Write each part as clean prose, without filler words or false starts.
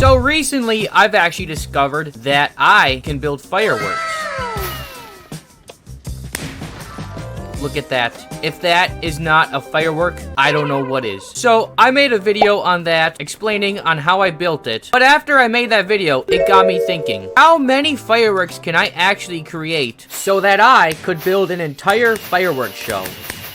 So recently, I've actually discovered that I can build fireworks. Look at that. If that is not a firework, I don't know what is. So I made a video on that, explaining on how I built it. But after I made that video, it got me thinking, how many fireworks can I actually create so that I could build an entire fireworks show?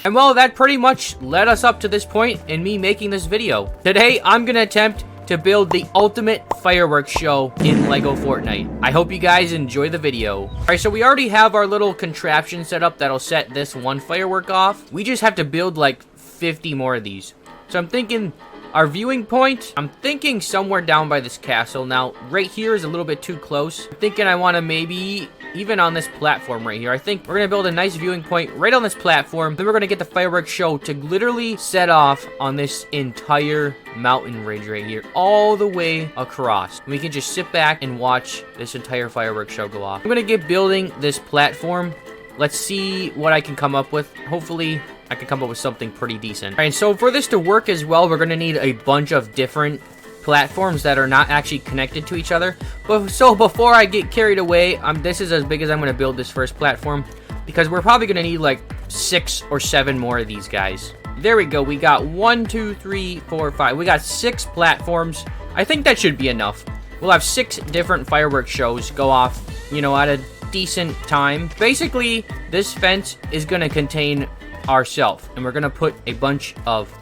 And well, that pretty much led us up to this point in me making this video. Today, I'm gonna attempt to build the ultimate fireworks show in LEGO Fortnite. I hope you guys enjoy the video. Alright, so we already have our little contraption set up that'll set this one firework off. We just have to build like 50 more of these. So I'm thinking our viewing point, I'm thinking somewhere down by this castle. Now, right here is a little bit too close. I'm thinking I want to maybe even on this platform right here. I think we're going to build a nice viewing point right on this platform. Then we're going to get the fireworks show to literally set off on this entire mountain ridge right here, all the way across. We can just sit back and watch this entire fireworks show go off. I'm going to get building this platform. Let's see what I can come up with. Hopefully, I can come up with something pretty decent. All right, so for this to work as well, we're going to need a bunch of different platforms that are not actually connected to each other. But so before I get carried away, this is as big as I'm going to build this first platform, because we're probably going to need like 6 or 7 more of these guys. There we go. We got 1, 2, 3, 4, 5. We got 6 platforms. I think that should be enough. We'll have 6 different fireworks shows go off, you know, at a decent time. Basically, this fence is going to contain ourselves, and we're going to put a bunch of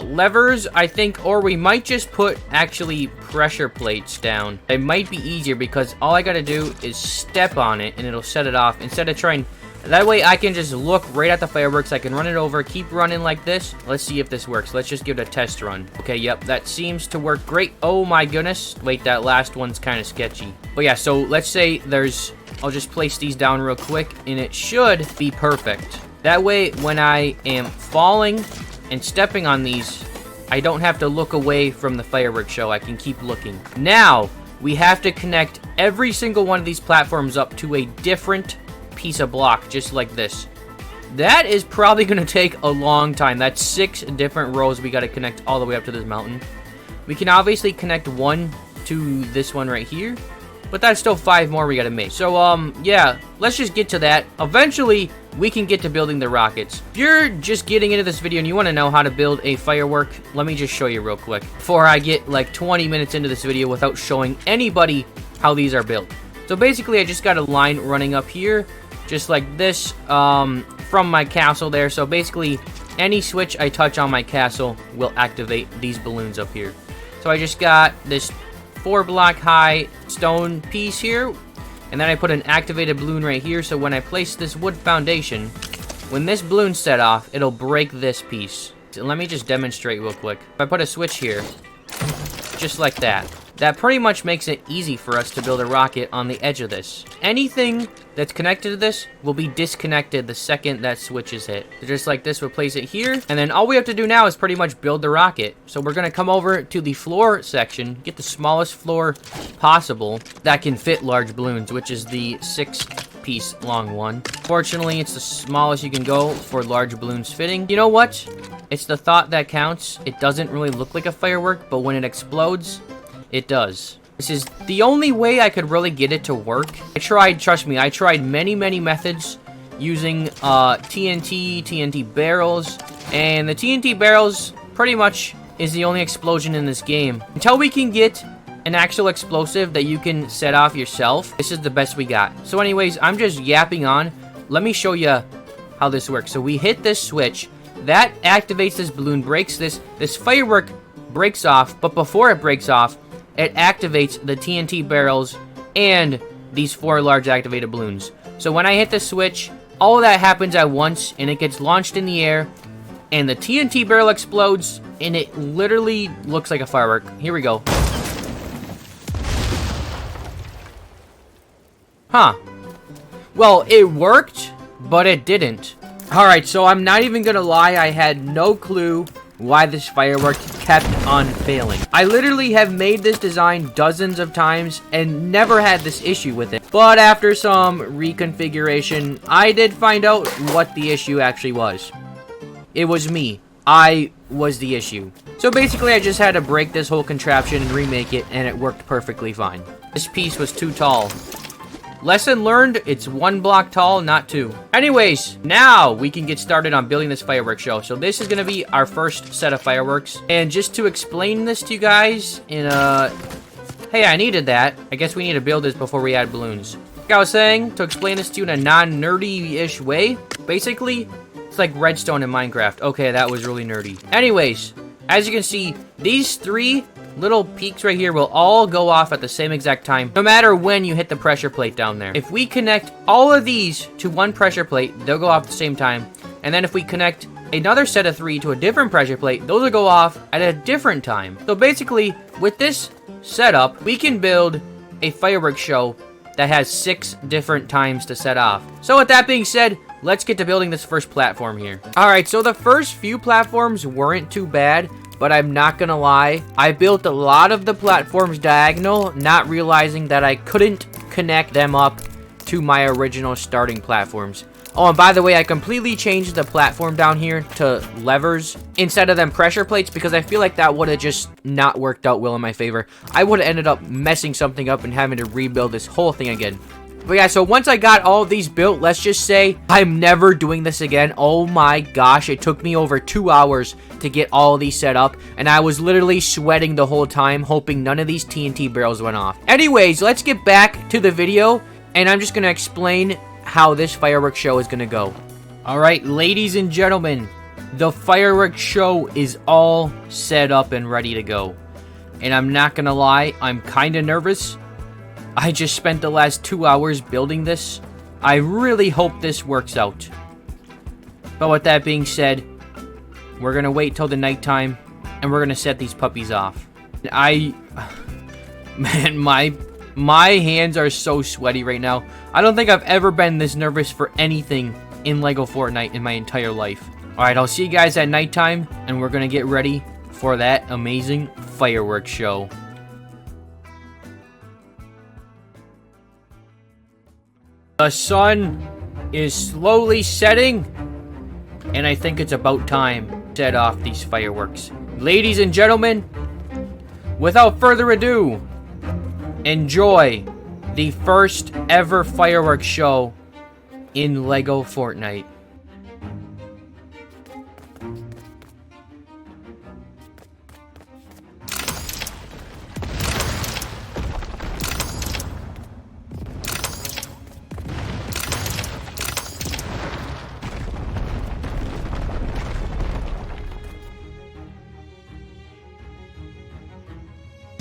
levers, I think, or we might just put actually pressure plates down. It might be easier because all I gotta do is step on it and it'll set it off instead of trying. That way I can just look right at the fireworks. I can run it over, keep running like this. Let's see if this works. Let's just give it a test run. Okay, yep, that seems to work great. Oh my goodness. Wait, that last one's kind of sketchy. But yeah, so let's say I'll just place these down real quick and it should be perfect. That way when I am falling and stepping on these, I don't have to look away from the fireworks show. I can keep looking. Now, we have to connect every single one of these platforms up to a different piece of block, just like this. That is probably going to take a long time. That's 6 different rows we got to connect all the way up to this mountain. We can obviously connect one to this one right here, but that's still 5 more we got to make. So, yeah, let's just get to that. Eventually, we can get to building the rockets. If you're just getting into this video and you want to know how to build a firework, let me just show you real quick before I get like 20 minutes into this video without showing anybody how these are built. So basically, I just got a line running up here, just like this, from my castle there. So basically, any switch I touch on my castle will activate these balloons up here. So I just got this 4-block high stone piece here. And then I put an activated balloon right here, so when I place this wood foundation, when this balloon set off, it'll break this piece. So let me just demonstrate real quick. If I put a switch here, just like that, that pretty much makes it easy for us to build a rocket on the edge of this. Anything that's connected to this will be disconnected the second that switch is hit. So just like this, we'll place it here, and then all we have to do now is pretty much build the rocket. So we're gonna come over to the floor section, get the smallest floor possible that can fit large balloons, which is the 6-piece long one. Fortunately, it's the smallest you can go for large balloons fitting. You know what? It's the thought that counts. It doesn't really look like a firework, but when it explodes, it does. This is the only way I could really get it to work. Trust me, I tried many methods using TNT barrels, and the TNT barrels pretty much is the only explosion in this game. Until we can get an actual explosive that you can set off yourself, this is the best we got. So anyways, I'm just yapping on. Let me show you how this works. So we hit this switch, that activates this balloon, breaks this firework breaks off, but before it breaks off, it activates the TNT barrels and these 4 large activated balloons. So when I hit the switch, all of that happens at once, and it gets launched in the air, and the TNT barrel explodes, and it literally looks like a firework. Here we go. Huh. Well, it worked, but it didn't. Alright, so I'm not even gonna lie, I had no clue why this firework kept on failing. I literally have made this design dozens of times and never had this issue with it. But after some reconfiguration, I did find out what the issue actually was. It was me. I was the issue. So basically, I just had to break this whole contraption and remake it, and it worked perfectly fine. This piece was too tall. Lesson learned, it's 1 block tall, not 2. Anyways, now we can get started on building this fireworks show. So this is going to be our first set of fireworks. And just to explain this to you guys in a... Hey, I needed that. I guess we need to build this before we add balloons. Like I was saying, to explain this to you in a non-nerdy-ish way, basically, it's like redstone in Minecraft. Okay, that was really nerdy. Anyways, as you can see, these 3 little peaks right here will all go off at the same exact time, no matter when you hit the pressure plate down there. If we connect all of these to one pressure plate, they'll go off at the same time. And then if we connect another set of 3 to a different pressure plate, those will go off at a different time. So basically, with this setup, we can build a fireworks show that has 6 different times to set off. So with that being said, let's get to building this first platform here. Alright, so the first few platforms weren't too bad, but I'm not gonna lie, I built a lot of the platforms diagonal, not realizing that I couldn't connect them up to my original starting platforms. Oh, and by the way, I completely changed the platform down here to levers instead of them pressure plates because I feel like that would have just not worked out well in my favor. I would have ended up messing something up and having to rebuild this whole thing again. But yeah, so once I got all of these built, let's just say I'm never doing this again. Oh my gosh, it took me over 2 hours to get all of these set up, and I was literally sweating the whole time, hoping none of these TNT barrels went off. Anyways, let's get back to the video, and I'm just going to explain how this fireworks show is going to go. Alright, ladies and gentlemen, the fireworks show is all set up and ready to go. And I'm not going to lie, I'm kind of nervous. I just spent the last 2 hours building this. I really hope this works out. But with that being said, we're going to wait till the nighttime, and we're going to set these puppies off. Man, my hands are so sweaty right now. I don't think I've ever been this nervous for anything in LEGO Fortnite in my entire life. Alright, I'll see you guys at nighttime, and we're going to get ready for that amazing fireworks show. The sun is slowly setting, and I think it's about time to set off these fireworks. Ladies and gentlemen, without further ado, enjoy the first ever fireworks show in LEGO Fortnite.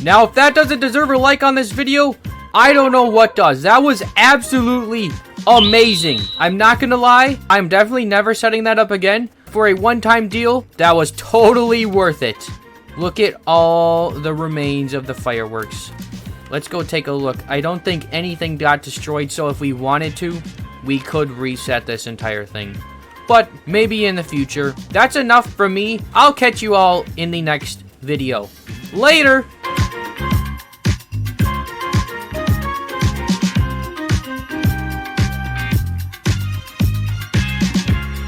Now, if that doesn't deserve a like on this video, I don't know what does. That was absolutely amazing. I'm not gonna lie, I'm definitely never setting that up again. For a one-time deal, that was totally worth it. Look at all the remains of the fireworks. Let's go take a look. I don't think anything got destroyed, so if we wanted to, we could reset this entire thing. But maybe in the future. That's enough from me. I'll catch you all in the next video. Later!